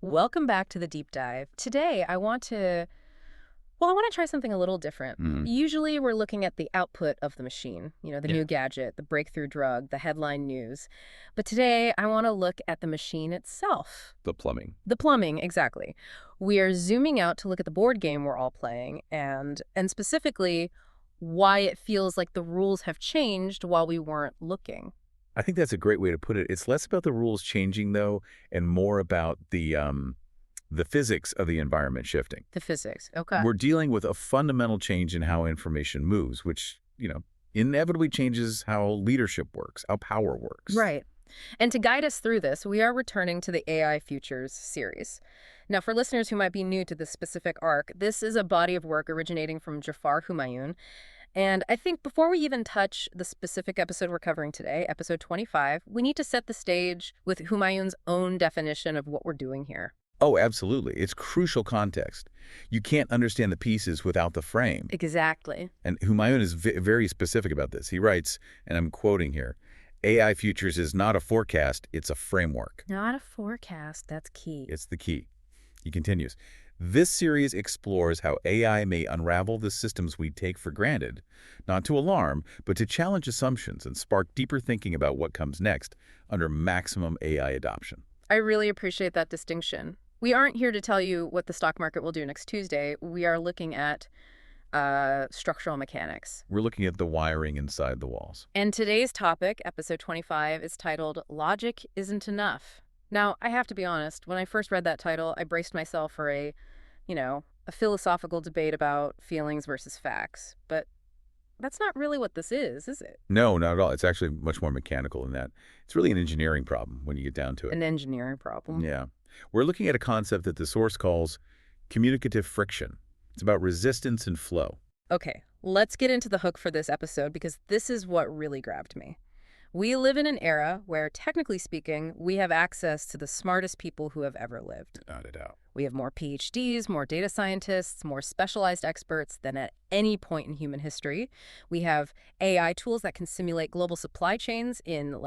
Welcome back to the deep dive. Today, I want to try something a little different. Mm, Usually, we're looking at the output of the machine, the yeah, new gadget, the breakthrough drug, the headline news. But today, I want to look at the machine itself. the plumbing. The plumbing, exactly. We are zooming out to look at the board game we're all playing and specifically why it feels like the rules have changed while we weren't looking. I think that's a great way to put it. It's less about the rules changing, though, and more about the physics of the environment shifting. The physics. Okay. We're dealing with a fundamental change in how information moves, which, inevitably changes how leadership works, how power works. Right. And to guide us through this, we are returning to the AI Futures series. Now, for listeners who might be new to this specific arc, this is a body of work originating from Jafar Humayun. And I think before we even touch the specific episode we're covering today, episode 25, we need to set the stage with Humayun's own definition of what we're doing here. Oh, absolutely. It's crucial context. You can't understand the pieces without the frame. Exactly. And Humayun is very specific about this. He writes, and I'm quoting here, AI futures is not a forecast, it's a framework. Not a forecast, that's key. It's the key. He continues, this series explores how AI may unravel the systems we take for granted, not to alarm, but to challenge assumptions and spark deeper thinking about what comes next under maximum AI adoption. I really appreciate that distinction. We aren't here to tell you what the stock market will do next Tuesday. We are looking at structural mechanics. We're looking at the wiring inside the walls. And today's topic, episode 25, is titled Logic Isn't Enough. Now, I have to be honest, when I first read that title, I braced myself for a philosophical debate about feelings versus facts. But that's not really what this is it? No, not at all. It's actually much more mechanical than that. It's really an engineering problem when you get down to it. An engineering problem. Yeah. We're looking at a concept that the source calls communicative friction. It's about resistance and flow. Okay, let's get into the hook for this episode because this is what really grabbed me. We live in an era where, technically speaking, we have access to the smartest people who have ever lived. Not a doubt. We have more PhDs, more data scientists, more specialized experts than at any point in human history. We have AI tools that can simulate global supply chains in,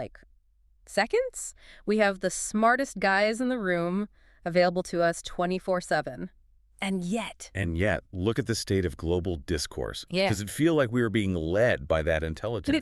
seconds. We have the smartest guys in the room available to us 24/7. And yet, look at the state of global discourse. Yeah. Does it feel like we are being led by that but intelligence?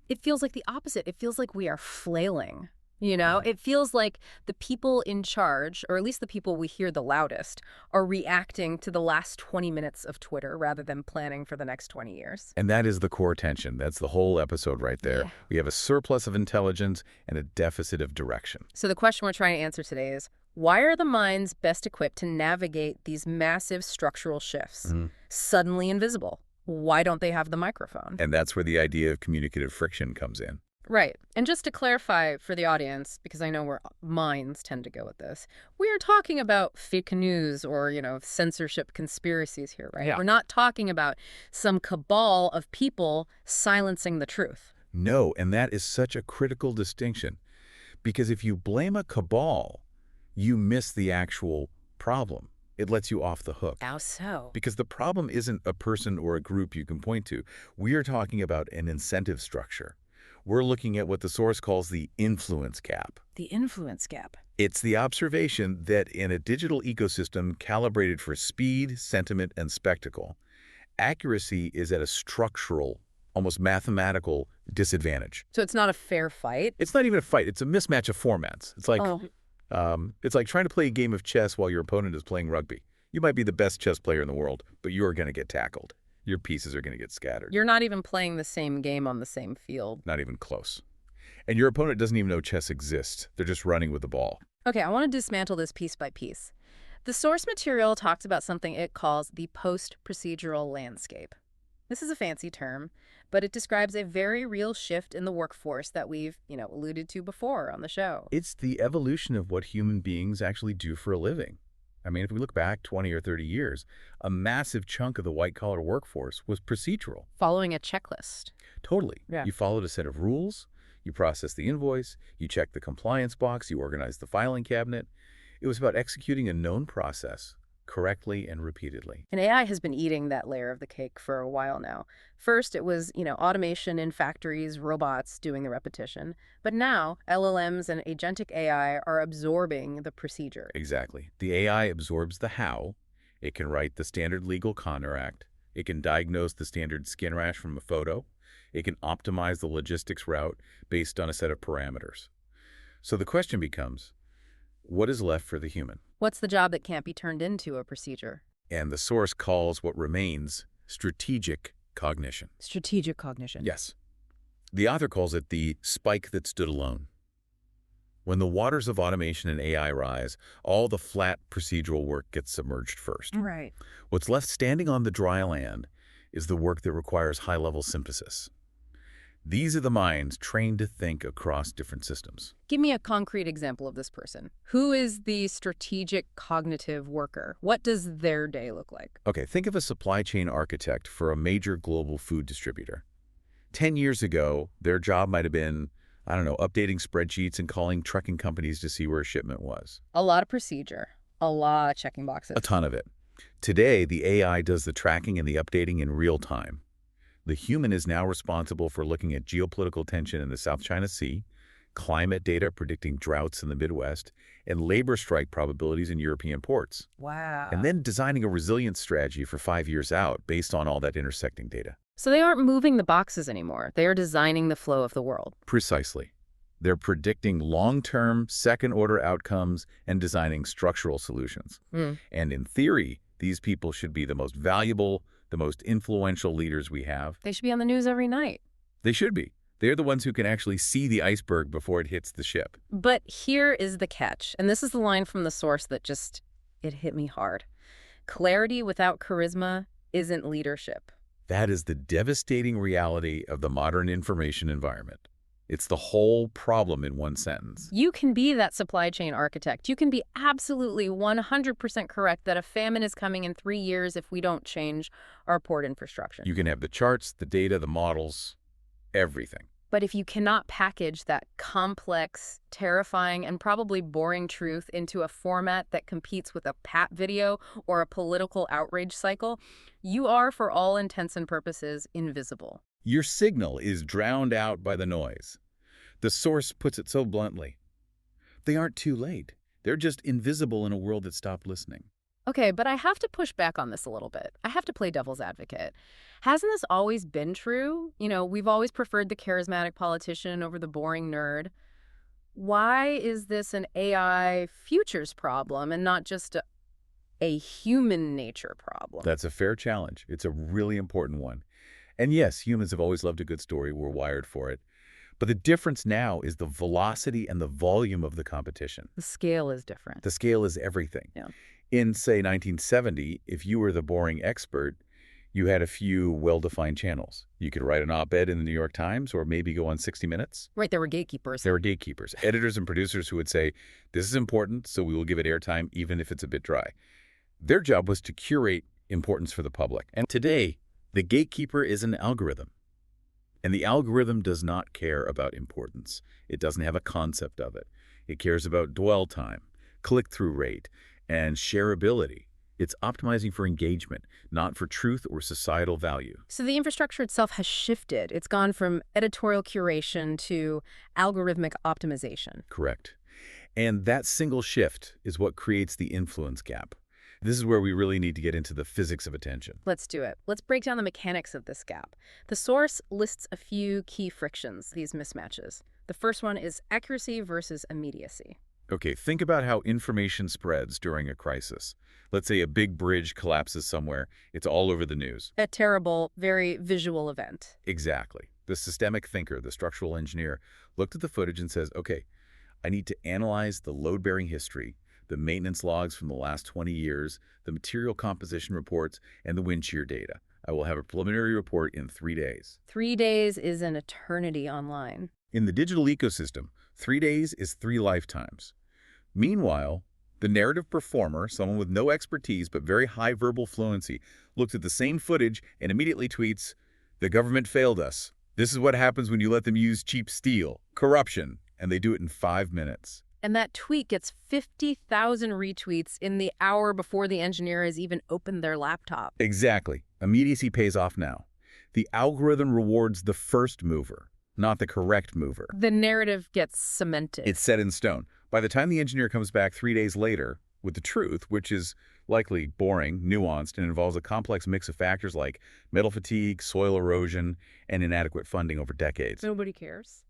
it feels like the opposite. It feels like we are flailing. It feels like the people in charge, or at least the people we hear the loudest, are reacting to the last 20 minutes of Twitter rather than planning for the next 20 years. And that is the core tension. That's the whole episode right there. Yeah. We have a surplus of intelligence and a deficit of direction. So the question we're trying to answer today is, why are the minds best equipped to navigate these massive structural shifts? Suddenly invisible. Why don't they have the microphone? And that's where the idea of communicative friction comes in. Right. And just to clarify for the audience, because I know where minds tend to go with this, we are talking about fake news or, censorship conspiracies here, right? Yeah. We're not talking about some cabal of people silencing the truth. No, and that is such a critical distinction. Because if you blame a cabal, you miss the actual problem. It lets you off the hook. How so? Because the problem isn't a person or a group you can point to. We are talking about an incentive structure. We're looking at what the source calls the influence gap. The influence gap. It's the observation that in a digital ecosystem calibrated for speed, sentiment, and spectacle, accuracy is at a structural, almost mathematical disadvantage. So it's not a fair fight? It's not even a fight. It's a mismatch of formats. It's like trying to play a game of chess while your opponent is playing rugby. You might be the best chess player in the world, but you're going to get tackled. Your pieces are going to get scattered. You're not even playing the same game on the same field. Not even close. And your opponent doesn't even know chess exists. They're just running with the ball. Okay, I want to dismantle this piece by piece. The source material talks about something it calls the post-procedural landscape. This is a fancy term, but it describes a very real shift in the workforce that we've, alluded to before on the show. It's the evolution of what human beings actually do for a living. I mean, if we look back 20 or 30 years, a massive chunk of the white-collar workforce was procedural. Following a checklist. Totally. Yeah. You followed a set of rules, you processed the invoice, you checked the compliance box, you organized the filing cabinet. It was about executing a known process correctly and repeatedly. And AI has been eating that layer of the cake for a while now. First, it was, automation in factories, robots doing the repetition. But now, LLMs and agentic AI are absorbing the procedure. Exactly. The AI absorbs the how. It can write the standard legal contract. It can diagnose the standard skin rash from a photo. It can optimize the logistics route based on a set of parameters. So the question becomes, what is left for the human? What's the job that can't be turned into a procedure? And the source calls what remains strategic cognition. Strategic cognition. Yes. The author calls it the spike that stood alone. When the waters of automation and AI rise, all the flat procedural work gets submerged first. Right. What's left standing on the dry land is the work that requires high-level synthesis. These are the minds trained to think across different systems. Give me a concrete example of this person. Who is the strategic cognitive worker? What does their day look like? Okay, think of a supply chain architect for a major global food distributor. 10 years ago, their job might have been, I don't know, updating spreadsheets and calling trucking companies to see where a shipment was. A lot of procedure, a lot of checking boxes. A ton of it. Today, the AI does the tracking and the updating in real time. The human is now responsible for looking at geopolitical tension in the South China Sea, climate data predicting droughts in the Midwest, and labor strike probabilities in European ports. Wow. And then designing a resilience strategy for 5 years out based on all that intersecting data. So they aren't moving the boxes anymore. They are designing the flow of the world. Precisely. They're predicting long-term, second-order outcomes and designing structural solutions. And in theory, these people should be the most valuable, the most influential leaders we have. They should be on the news every night. They should be. They're the ones who can actually see the iceberg before it hits the ship. But here is the catch, and this is the line from the source that it hit me hard. Clarity without charisma isn't leadership. That is the devastating reality of the modern information environment. It's the whole problem in one sentence. You can be that supply chain architect. You can be absolutely 100% correct that a famine is coming in 3 years if we don't change our port infrastructure. You can have the charts, the data, the models, everything. But if you cannot package that complex, terrifying, and probably boring truth into a format that competes with a pat video or a political outrage cycle, you are, for all intents and purposes, invisible. Your signal is drowned out by the noise. The source puts it so bluntly. They aren't too late. They're just invisible in a world that stopped listening. Okay, but I have to push back on this a little bit. I have to play devil's advocate. Hasn't this always been true? We've always preferred the charismatic politician over the boring nerd. Why is this an AI futures problem and not just a human nature problem? That's a fair challenge. It's a really important one. And yes, humans have always loved a good story. We're wired for it. But the difference now is the velocity and the volume of the competition. The scale is different. The scale is everything. Yeah. In, say, 1970, if you were the boring expert, you had a few well-defined channels. You could write an op-ed in the New York Times or maybe go on 60 Minutes. Right, there were gatekeepers. There were gatekeepers, editors and producers who would say, this is important, so we will give it airtime even if it's a bit dry. Their job was to curate importance for the public. And today, the gatekeeper is an algorithm. And the algorithm does not care about importance. It doesn't have a concept of it. It cares about dwell time, click-through rate, and shareability. It's optimizing for engagement, not for truth or societal value. So the infrastructure itself has shifted. It's gone from editorial curation to algorithmic optimization. Correct. And that single shift is what creates the influence gap. This is where we really need to get into the physics of attention. Let's do it. Let's break down the mechanics of this gap. The source lists a few key frictions, these mismatches. The first one is accuracy versus immediacy. Okay, think about how information spreads during a crisis. Let's say a big bridge collapses somewhere. It's all over the news. A terrible, very visual event. Exactly. The systemic thinker, the structural engineer, looked at the footage and says, okay, I need to analyze the load-bearing history, the maintenance logs from the last 20 years, the material composition reports, and the wind shear data. I will have a preliminary report in 3 days. 3 days is an eternity online. In the digital ecosystem, 3 days is 3 lifetimes. Meanwhile, the narrative performer, someone with no expertise but very high verbal fluency, looked at the same footage and immediately tweets, "The government failed us. This is what happens when you let them use cheap steel, corruption," and they do it in 5 minutes. And that tweet gets 50,000 retweets in the hour before the engineer has even opened their laptop. Exactly. Immediacy pays off now. The algorithm rewards the first mover, not the correct mover. The narrative gets cemented. It's set in stone. By the time the engineer comes back 3 days later with the truth, which is likely boring, nuanced, and involves a complex mix of factors like metal fatigue, soil erosion, and inadequate funding over decades, Nobody cares.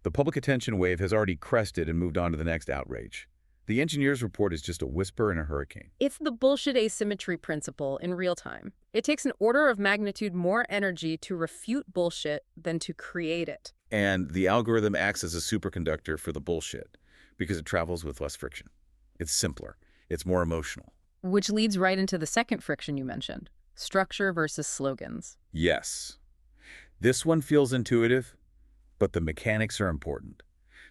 the public attention wave has already crested and moved on to the next outrage. The engineer's report is just a whisper in a hurricane. It's the bullshit asymmetry principle in real time. It takes an order of magnitude more energy to refute bullshit than to create it. And the algorithm acts as a superconductor for the bullshit because it travels with less friction. It's simpler. It's more emotional. Which leads right into the second friction you mentioned, structure versus slogans. Yes. This one feels intuitive, but the mechanics are important.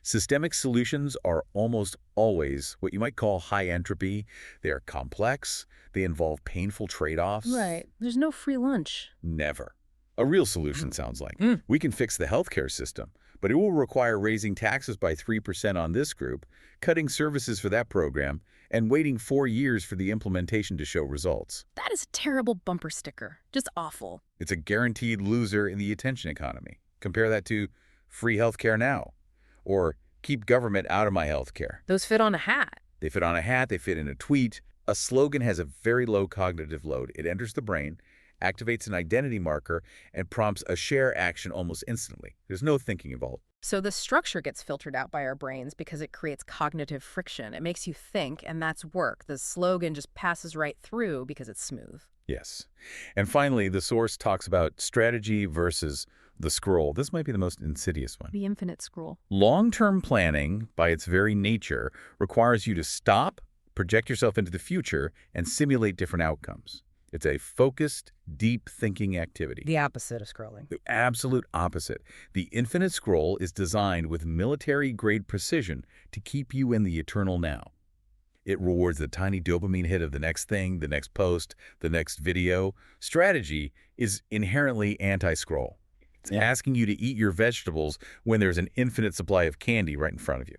Systemic solutions are almost always what you might call high entropy. They are complex. They involve painful trade-offs. Right. There's no free lunch. Never. A real solution sounds like. We can fix the healthcare system, but it will require raising taxes by 3% on this group, cutting services for that program, and waiting 4 years for the implementation to show results. That is a terrible bumper sticker. Just awful. It's a guaranteed loser in the attention economy. Compare that to free healthcare now, or keep government out of my healthcare. Those fit on a hat. They fit on a hat, they fit in a tweet. A slogan has a very low cognitive load. It enters the brain, activates an identity marker, and prompts a share action almost instantly. There's no thinking involved. So the structure gets filtered out by our brains because it creates cognitive friction. It makes you think, and that's work. The slogan just passes right through because it's smooth. Yes. And finally, the source talks about strategy versus the scroll. This might be the most insidious one. The infinite scroll. Long-term planning, by its very nature, requires you to stop, project yourself into the future, and simulate different outcomes. It's a focused, deep thinking activity. The opposite of scrolling. The absolute opposite. The infinite scroll is designed with military-grade precision to keep you in the eternal now. It rewards the tiny dopamine hit of the next thing, the next post, the next video. Strategy is inherently anti-scroll. It's asking you to eat your vegetables when there's an infinite supply of candy right in front of you.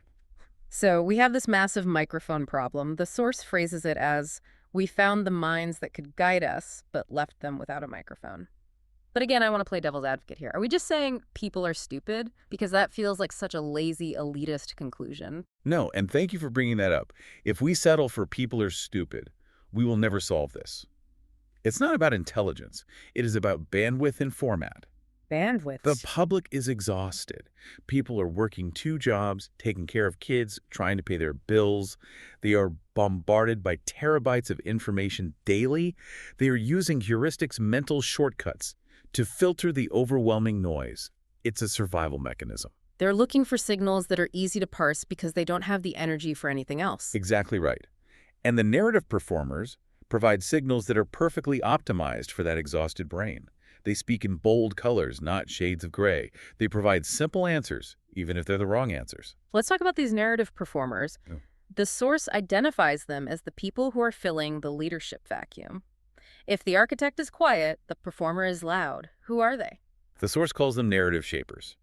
So we have this massive microphone problem. The source phrases it as, we found the minds that could guide us, but left them without a microphone. But again, I want to play devil's advocate here. Are we just saying people are stupid? Because that feels like such a lazy, elitist conclusion. No, and thank you for bringing that up. If we settle for people are stupid, we will never solve this. It's not about intelligence. It is about bandwidth and format. Bandwidth. The public is exhausted. People are working 2 jobs, taking care of kids, trying to pay their bills. They are bombarded by terabytes of information daily. They are using heuristics, mental shortcuts, to filter the overwhelming noise. It's a survival mechanism. They're looking for signals that are easy to parse because they don't have the energy for anything else. Exactly right. And the narrative performers provide signals that are perfectly optimized for that exhausted brain. They speak in bold colors, not shades of gray. They provide simple answers, even if they're the wrong answers. Let's talk about these narrative performers. Yeah. The source identifies them as the people who are filling the leadership vacuum. If the architect is quiet, the performer is loud. Who are they? The source calls them narrative shapers.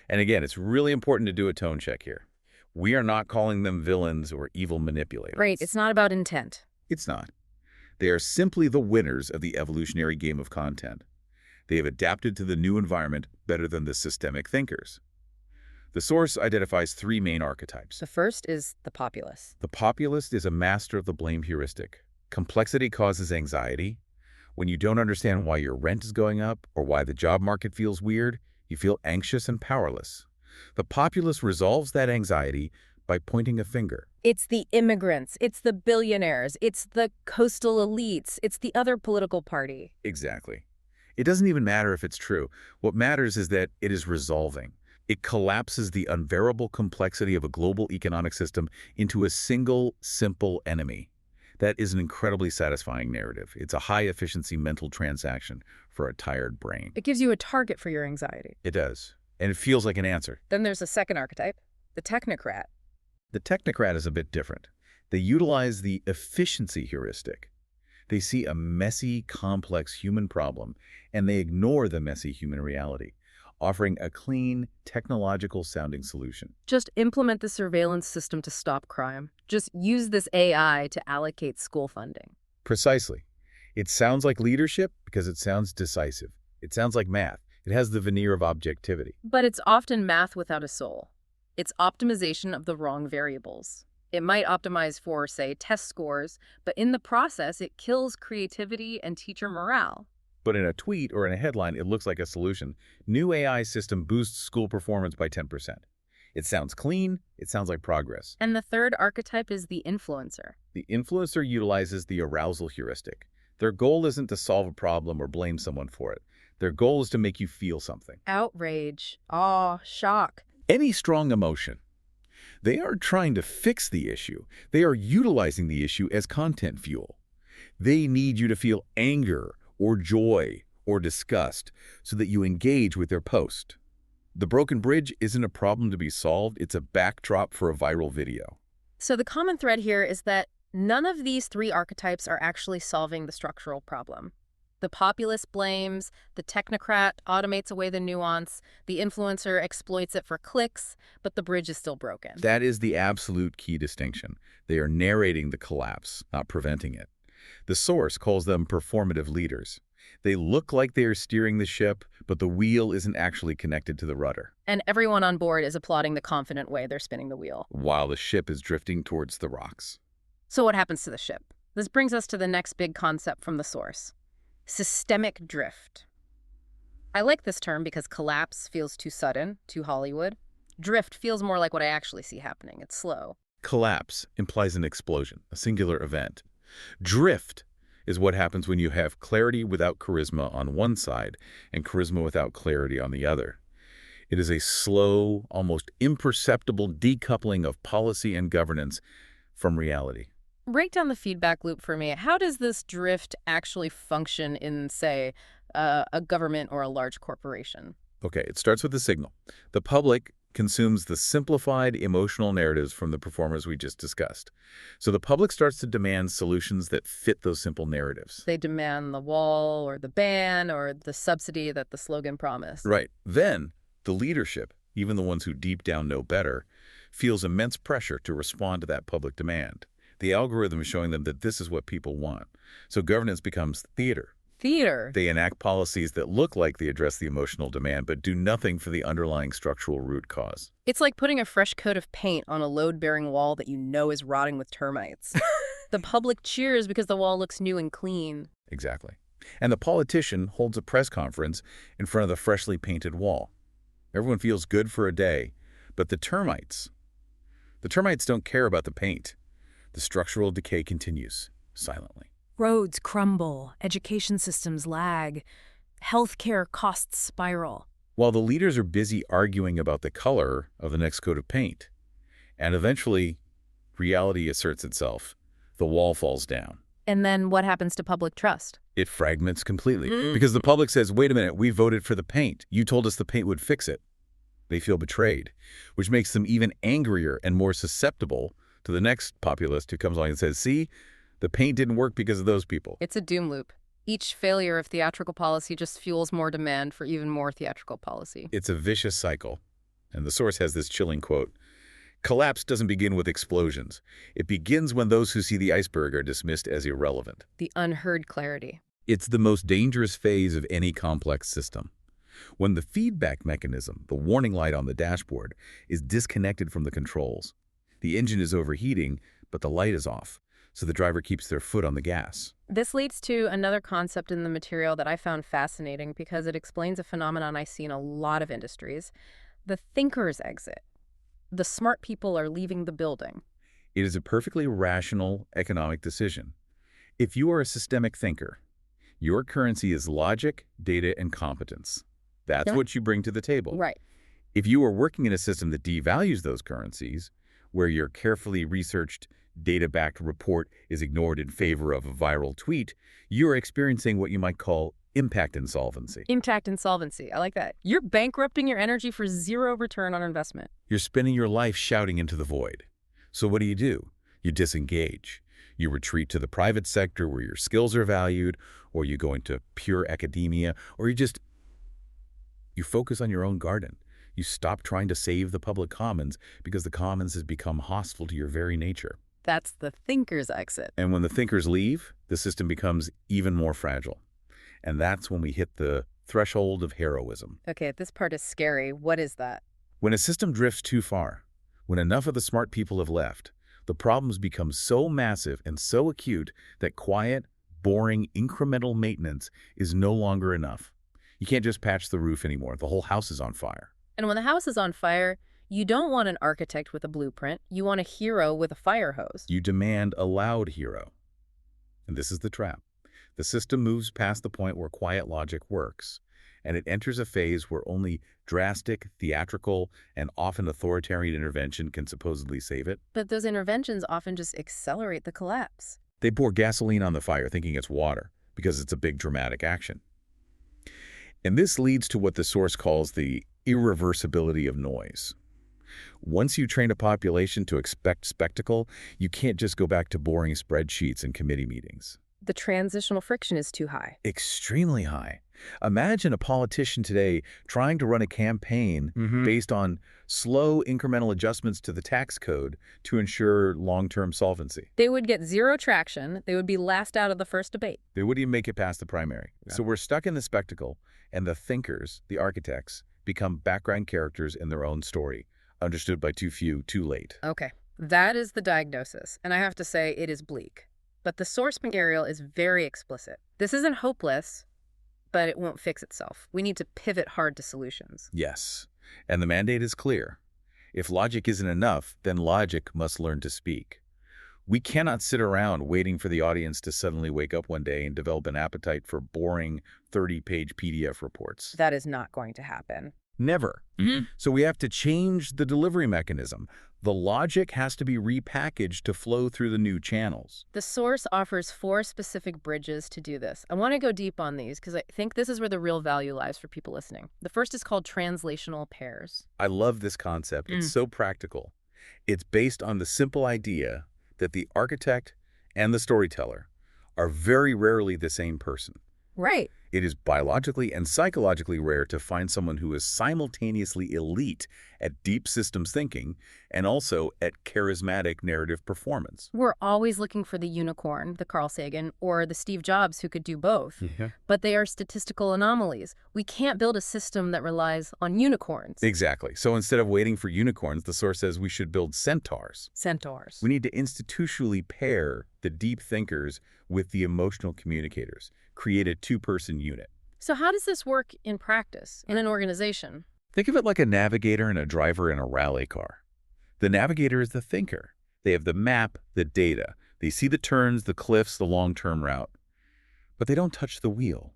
And again, it's really important to do a tone check here. We are not calling them villains or evil manipulators. Right, it's not about intent. It's not. They are simply the winners of the evolutionary game of content. They have adapted to the new environment better than the systemic thinkers. The source identifies 3 main archetypes. The first is the populace. The populist is a master of the blame heuristic. Complexity causes anxiety. When you don't understand why your rent is going up or why the job market feels weird, you feel anxious and powerless. The populist resolves that anxiety by pointing a finger. It's the immigrants, it's the billionaires, it's the coastal elites, it's the other political party. Exactly. It doesn't even matter if it's true. What matters is that it is resolving. It collapses the unbearable complexity of a global economic system into a single, simple enemy. That is an incredibly satisfying narrative. It's a high-efficiency mental transaction for a tired brain. It gives you a target for your anxiety. It does. And it feels like an answer. Then there's a second archetype, the technocrat. The technocrat is a bit different. They utilize the efficiency heuristic. They see a messy, complex human problem, and they ignore the messy human reality. offering a clean, technological-sounding solution. Just implement the surveillance system to stop crime. Just use this AI to allocate school funding. Precisely. It sounds like leadership because it sounds decisive. It sounds like math. It has the veneer of objectivity. But it's often math without a soul. It's optimization of the wrong variables. It might optimize for, say, test scores, but in the process, it kills creativity and teacher morale. But in a tweet or in a headline, it looks like a solution. New AI system boosts school performance by 10%. It sounds clean. It sounds like progress. And the third archetype is the influencer. The influencer utilizes the arousal heuristic. Their goal isn't to solve a problem or blame someone for it. Their goal is to make you feel something. Outrage, awe, shock. Any strong emotion. They are trying to fix the issue. They are utilizing the issue as content fuel. They need you to feel anger or joy or disgust so that you engage with their post. The broken bridge isn't a problem to be solved. It's a backdrop for a viral video. So the common thread here is that none of these three archetypes are actually solving the structural problem. The populist blames, the technocrat automates away the nuance, the influencer exploits it for clicks, but the bridge is still broken. That is the absolute key distinction. They are narrating the collapse, not preventing it. The source calls them performative leaders. They look like they are steering the ship, but the wheel isn't actually connected to the rudder. And everyone on board is applauding the confident way they're spinning the wheel. While the ship is drifting towards the rocks. So what happens to the ship? This brings us to the next big concept from the source. Systemic drift. I like this term because collapse feels too sudden, too Hollywood. Drift feels more like what I actually see happening. It's slow. Collapse implies an explosion, a singular event. Drift is what happens when you have clarity without charisma on one side and charisma without clarity on the other. It is a slow, almost imperceptible decoupling of policy and governance from reality. Break down the feedback loop for me. How does this drift actually function in, say, a government or a large corporation? Okay, it starts with the signal. The public consumes the simplified emotional narratives from the performers we just discussed. So the public starts to demand solutions that fit those simple narratives. They demand the wall or the ban or the subsidy that the slogan promised. Right. Then the leadership, even the ones who deep down know better, feels immense pressure to respond to that public demand. The algorithm is showing them that this is what people want. So governance becomes theater. Theater. They enact policies that look like they address the emotional demand, but do nothing for the underlying structural root cause. It's like putting a fresh coat of paint on a load-bearing wall that you know is rotting with termites. The public cheers because the wall looks new and clean. Exactly. And the politician holds a press conference in front of the freshly painted wall. Everyone feels good for a day, but the termites don't care about the paint. The structural decay continues, silently. Roads crumble, education systems lag, healthcare costs spiral. While the leaders are busy arguing about the color of the next coat of paint. And eventually, reality asserts itself. The wall falls down. And then what happens to public trust? It fragments completely. Because the public says, wait a minute, we voted for the paint. You told us the paint would fix it. They feel betrayed, which makes them even angrier and more susceptible to the next populist who comes along and says, see, the paint didn't work because of those people. It's a doom loop. Each failure of theatrical policy just fuels more demand for even more theatrical policy. It's a vicious cycle. And the source has this chilling quote. Collapse doesn't begin with explosions. It begins when those who see the iceberg are dismissed as irrelevant. The unheard clarity. It's the most dangerous phase of any complex system. When the feedback mechanism, the warning light on the dashboard, is disconnected from the controls. The engine is overheating, but the light is off, so the driver keeps their foot on the gas. This leads to another concept in the material that I found fascinating because it explains a phenomenon I see in a lot of industries. The thinker's exit. The smart people are leaving the building. It is a perfectly rational economic decision. If you are a systemic thinker, your currency is logic, data, and competence. That's what you bring to the table. Right. If you are working in a system that devalues those currencies, where your carefully researched, data-backed report is ignored in favor of a viral tweet, you are experiencing what you might call impact insolvency. Impact insolvency. I like that. You're bankrupting your energy for zero return on investment. You're spending your life shouting into the void. So what do? You disengage. You retreat to the private sector where your skills are valued, or you go into pure academia, or you just You focus on your own garden. You stop trying to save the public commons because the commons has become hostile to your very nature. That's the thinker's exit. And when the thinkers leave, the system becomes even more fragile. And that's when we hit the threshold of heroism. Okay, this part is scary. What is that? When a system drifts too far, when enough of the smart people have left, the problems become so massive and so acute that quiet, boring, incremental maintenance is no longer enough. You can't just patch the roof anymore. The whole house is on fire. And when the house is on fire, you don't want an architect with a blueprint. You want a hero with a fire hose. You demand a loud hero. And this is the trap. The system moves past the point where quiet logic works, and it enters a phase where only drastic, theatrical, and often authoritarian intervention can supposedly save it. But those interventions often just accelerate the collapse. They pour gasoline on the fire thinking it's water because it's a big dramatic action. And this leads to what the source calls the irreversibility of noise. Once you train a population to expect spectacle, you can't just go back to boring spreadsheets and committee meetings. The transitional friction is too high. Extremely high. Imagine a politician today trying to run a campaign based on slow incremental adjustments to the tax code to ensure long-term solvency. They would get zero traction. They would be last out of the first debate. They wouldn't even make it past the primary. Yeah. So we're stuck in the spectacle, and the thinkers, the architects, become background characters in their own story, understood by too few, too late. Okay, that is the diagnosis, and I have to say it is bleak. But the source material is very explicit. This isn't hopeless, but it won't fix itself. We need to pivot hard to solutions. Yes, and the mandate is clear. If logic isn't enough, then logic must learn to speak. We cannot sit around waiting for the audience to suddenly wake up one day and develop an appetite for boring 30-page PDF reports. That is not going to happen. Never. So we have to change the delivery mechanism. The logic has to be repackaged to flow through the new channels. The source offers 4 specific bridges to do this. I want to go deep on these because I think this is where the real value lies for people listening. The first is called translational pairs. I love this concept. It's so practical. It's based on the simple idea that the architect and the storyteller are very rarely the same person. Right. It is biologically and psychologically rare to find someone who is simultaneously elite at deep systems thinking and also at charismatic narrative performance. We're always looking for the unicorn, the Carl Sagan, or the Steve Jobs who could do both. Yeah. But they are statistical anomalies. We can't build a system that relies on unicorns. Exactly. So instead of waiting for unicorns, the source says we should build centaurs. Centaurs. We need to institutionally pair the deep thinkers with the emotional communicators. Create a 2-person unit. So how does this work in practice, in an organization? Think of it like a navigator and a driver in a rally car. The navigator is the thinker. They have the map, the data. They see the turns, the cliffs, the long-term route. But they don't touch the wheel.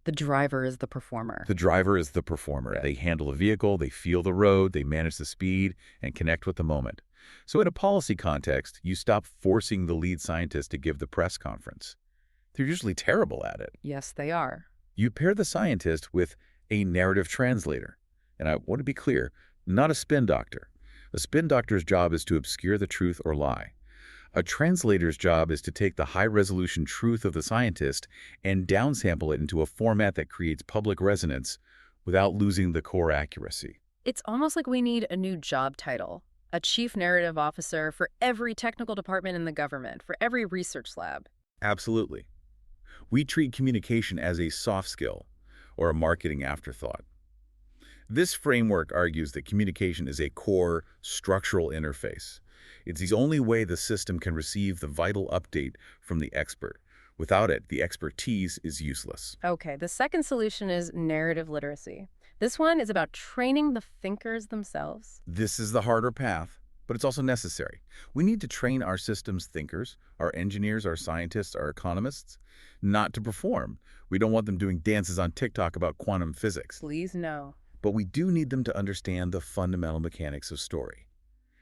The driver is the performer. The driver is the performer. Right. They handle the vehicle, they feel the road, they manage the speed, and connect with the moment. So in a policy context, you stop forcing the lead scientist to give the press conference. They're usually terrible at it. Yes, they are. You pair the scientist with a narrative translator. And I want to be clear, not a spin doctor. A spin doctor's job is to obscure the truth or lie. A translator's job is to take the high-resolution truth of the scientist and downsample it into a format that creates public resonance without losing the core accuracy. It's almost like we need a new job title. A chief narrative officer for every technical department in the government, for every research lab. Absolutely. We treat communication as a soft skill or a marketing afterthought. This framework argues that communication is a core, structural interface. It's the only way the system can receive the vital update from the expert. Without it, the expertise is useless. Okay, the second solution is narrative literacy. This one is about training the thinkers themselves. This is the harder path, but it's also necessary. We need to train our systems thinkers, our engineers, our scientists, our economists, not to perform. We don't want them doing dances on TikTok about quantum physics. Please no. But we do need them to understand the fundamental mechanics of story.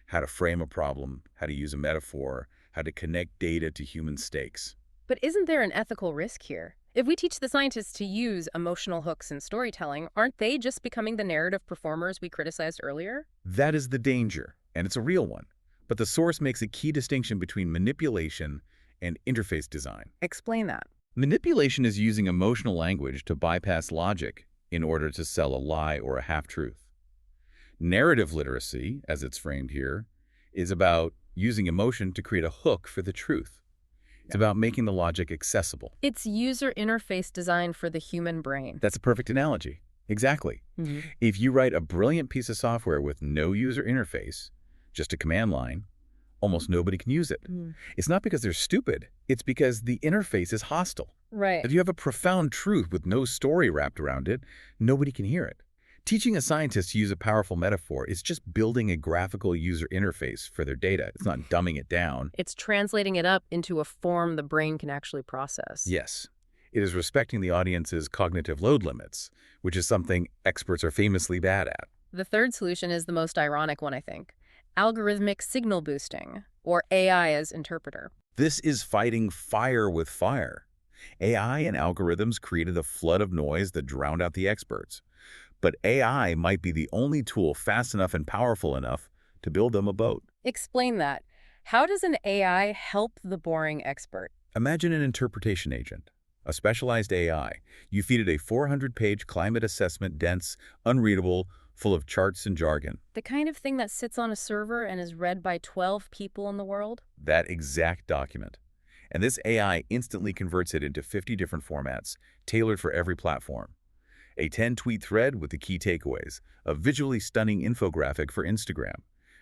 How to frame a problem, how to use a metaphor, how to connect data to human stakes. But isn't there an ethical risk here? If we teach the scientists to use emotional hooks in storytelling, aren't they just becoming the narrative performers we criticized earlier? That is the danger, and it's a real one. But the source makes a key distinction between manipulation and interface design. Explain that. Manipulation is using emotional language to bypass logic in order to sell a lie or a half-truth. Narrative literacy, as it's framed here, is about using emotion to create a hook for the truth. It's about making the logic accessible. It's user interface designed for the human brain. That's a perfect analogy. Exactly. If you write a brilliant piece of software with no user interface, just a command line, almost nobody can use it. It's not because they're stupid. It's because the interface is hostile. Right. If you have a profound truth with no story wrapped around it, nobody can hear it. Teaching a scientist to use a powerful metaphor is just building a graphical user interface for their data. It's not dumbing it down. It's translating it up into a form the brain can actually process. Yes. It is respecting the audience's cognitive load limits, which is something experts are famously bad at. The third solution is the most ironic one, I think. Algorithmic signal boosting, or AI as interpreter. This is fighting fire with fire. AI and algorithms created a flood of noise that drowned out the experts. But AI might be the only tool fast enough and powerful enough to build them a boat. Explain that. How does an AI help the boring expert? Imagine an interpretation agent, a specialized AI. You feed it a 400-page climate assessment, dense, unreadable, full of charts and jargon. The kind of thing that sits on a server and is read by 12 people in the world? That exact document. And this AI instantly converts it into 50 different formats, tailored for every platform. A 10-tweet thread with the key takeaways, a visually stunning infographic for Instagram,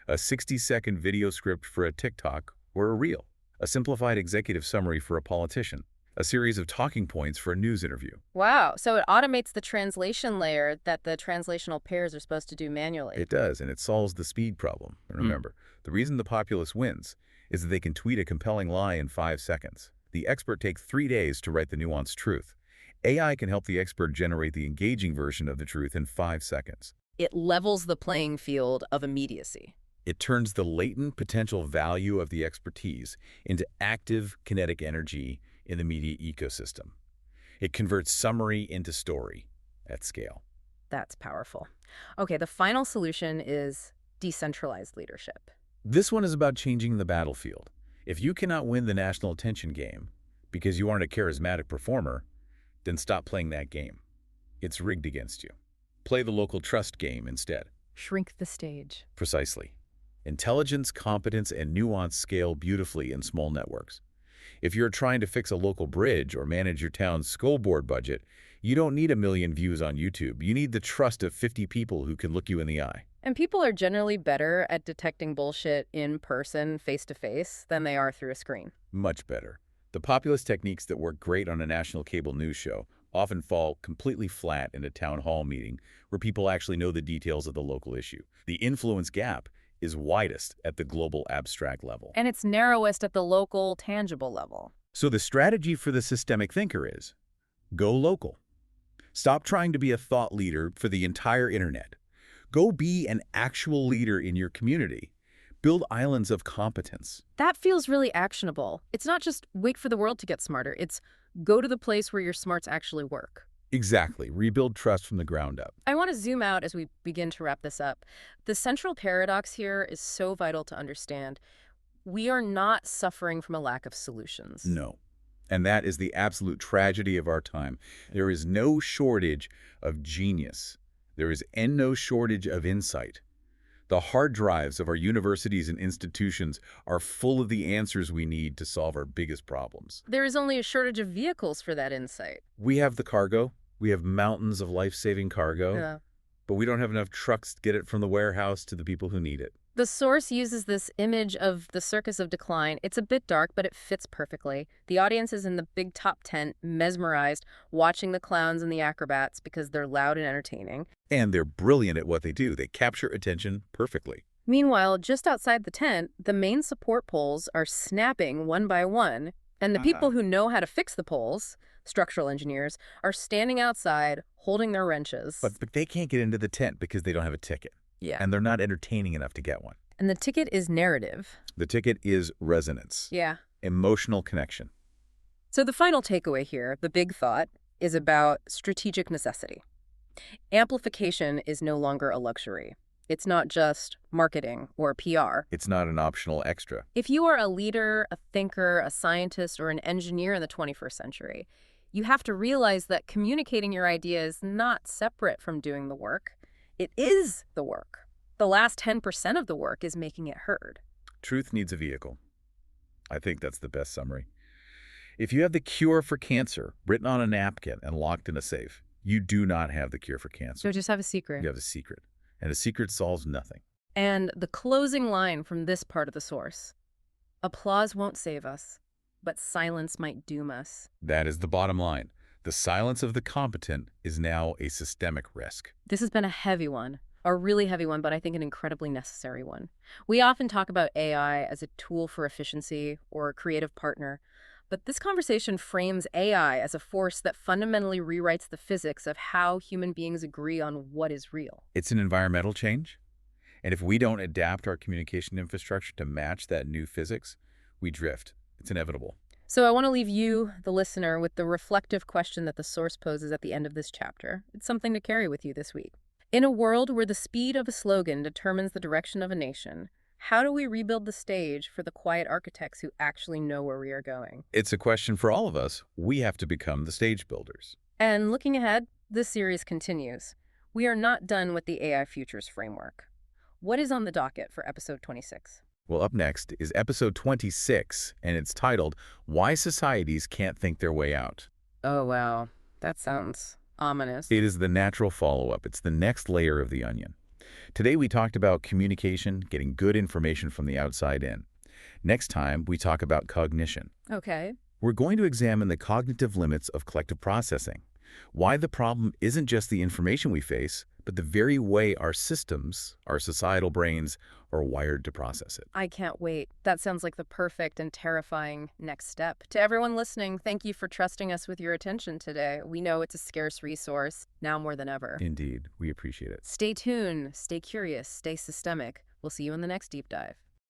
a 60-second video script for a TikTok or a Reel, a simplified executive summary for a politician, a series of talking points for a news interview. Wow, so it automates the translation layer that the translational pairs are supposed to do manually. It does, and it solves the speed problem. And remember, the reason the populist wins is that they can tweet a compelling lie in 5 seconds. The expert takes 3 days to write the nuanced truth. AI can help the expert generate the engaging version of the truth in 5 seconds. It levels the playing field of immediacy. It turns the latent potential value of the expertise into active kinetic energy in the media ecosystem. It converts summary into story at scale. That's powerful. Okay, the final solution is decentralized leadership. This one is about changing the battlefield. If you cannot win the national attention game because you aren't a charismatic performer, then stop playing that game. It's rigged against you. Play the local trust game instead. Shrink the stage. Precisely. Intelligence, competence, and nuance scale beautifully in small networks. If you're trying to fix a local bridge or manage your town's school board budget, you don't need 1 million views on YouTube. You need the trust of 50 people who can look you in the eye. And people are generally better at detecting bullshit in person, face-to-face, than they are through a screen. Much better. The populist techniques that work great on a national cable news show often fall completely flat in a town hall meeting where people actually know the details of the local issue. The influence gap is widest at the global abstract level. And it's narrowest at the local, tangible level. So the strategy for the systemic thinker is go local. Stop trying to be a thought leader for the entire internet. Go be an actual leader in your community. Build islands of competence. That feels really actionable. It's not just wait for the world to get smarter. It's go to the place where your smarts actually work. Exactly. Rebuild trust from the ground up. I want to zoom out as we begin to wrap this up. The central paradox here is so vital to understand. We are not suffering from a lack of solutions. No. And that is the absolute tragedy of our time. There is no shortage of genius. There is no shortage of insight. The hard drives of our universities and institutions are full of the answers we need to solve our biggest problems. There is only a shortage of vehicles for that insight. We have the cargo. We have mountains of life-saving cargo. Yeah. But we don't have enough trucks to get it from the warehouse to the people who need it. The source uses this image of the circus of decline. It's a bit dark, but it fits perfectly. The audience is in the big top tent, mesmerized, watching the clowns and the acrobats because they're loud and entertaining. And they're brilliant at what they do. They capture attention perfectly. Meanwhile, just outside the tent, the main support poles are snapping one by one, and the people who know how to fix the poles, structural engineers, are standing outside, holding their wrenches. But they can't get into the tent because they don't have a ticket. Yeah. And they're not entertaining enough to get one. And the ticket is narrative. The ticket is resonance. Yeah. Emotional connection. So the final takeaway here, the big thought, is about strategic necessity. Amplification is no longer a luxury. It's not just marketing or PR. It's not an optional extra. If you are a leader, a thinker, a scientist, or an engineer in the 21st century, You have to realize that communicating your idea is not separate from doing the work. It is the work. The last 10% of the work is making it heard. Truth needs a vehicle. I think that's the best summary. If you have the cure for cancer written on a napkin and locked in a safe, you do not have the cure for cancer. So just have a secret. You have a secret. And a secret solves nothing. And the closing line from this part of the source: applause won't save us, but silence might doom us. That is the bottom line. The silence of the competent is now a systemic risk. This has been a heavy one, a really heavy one, but I think an incredibly necessary one. We often talk about AI as a tool for efficiency or a creative partner, but this conversation frames AI as a force that fundamentally rewrites the physics of how human beings agree on what is real. It's an environmental change. And if we don't adapt our communication infrastructure to match that new physics, we drift. It's inevitable. So I want to leave you, the listener, with the reflective question that the source poses at the end of this chapter. It's something to carry with you this week. In a world where the speed of a slogan determines the direction of a nation, how do we rebuild the stage for the quiet architects who actually know where we are going? It's a question for all of us. We have to become the stage builders. And looking ahead, this series continues. We are not done with the AI Futures framework. What is on the docket for episode 26? Well, up next is episode 26, and it's titled, Why Societies Can't Think Their Way Out. Oh, wow. That sounds ominous. It is the natural follow-up. It's the next layer of the onion. Today we talked about communication, getting good information from the outside in. Next time, we talk about cognition. Okay. We're going to examine the cognitive limits of collective processing. Why the problem isn't just the information we face, but the very way our systems, our societal brains, are wired to process it. I can't wait. That sounds like the perfect and terrifying next step. To everyone listening, thank you for trusting us with your attention today. We know it's a scarce resource, now more than ever. Indeed, we appreciate it. Stay tuned, stay curious, stay systemic. We'll see you in the next deep dive.